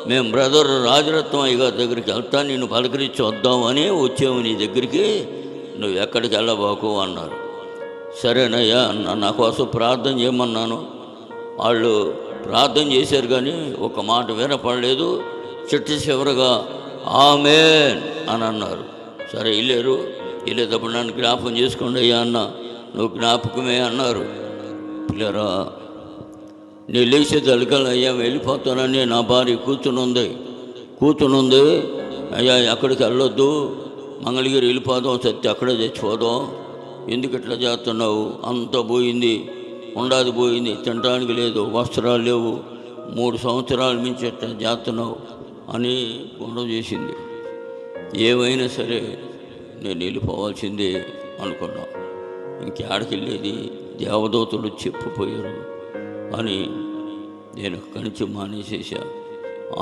మేము బ్రదర్ రాజరత్నయ్య గారి దగ్గరికి వెళ్తా, నిన్ను పలకరించి వద్దామని వచ్చాము నీ దగ్గరికి, నువ్వు ఎక్కడికి వెళ్ళబాకు అన్నారు. సరేనయ్యా అన్న, నా కోసం ప్రార్థన చేయమన్నాను. వాళ్ళు ప్రార్థన చేశారు కానీ ఒక మాట వినపడలేదు. చివరగా ఆమేన్ అని అన్నారు. సరే వెళ్ళారు. వెళ్ళేటప్పుడు నన్ను జ్ఞాపకం చేసుకోండి అయ్యా అన్న. నువ్వు జ్ఞాపకమే అన్నారు. పిల్లరా, నేను లేచే తలకలు అయ్యా వెళ్ళిపోతానని నా భార్య కూర్చునుంది. అయ్యా ఎక్కడికి వెళ్ళొద్దు, మంగళగిరి వెళ్ళిపోదాం, సత్తి అక్కడే చచ్చిపోదాం, ఎందుకు ఇట్లా చేస్తున్నావు, అంతా పోయింది, ఉండాది పోయింది, తినడానికి లేదు, వస్త్రాలు లేవు, 3 సంవత్సరాల మించి ఇట్లా చేస్తున్నావు అని గొడవ చేసింది. ఏమైనా సరే నేను వెళ్ళిపోవాల్సిందే అనుకున్నా. ఇంకేడికి వెళ్ళేది, దేవదూతలు చెప్పిపోయారు అని నేను కణిచి మానేసేసా.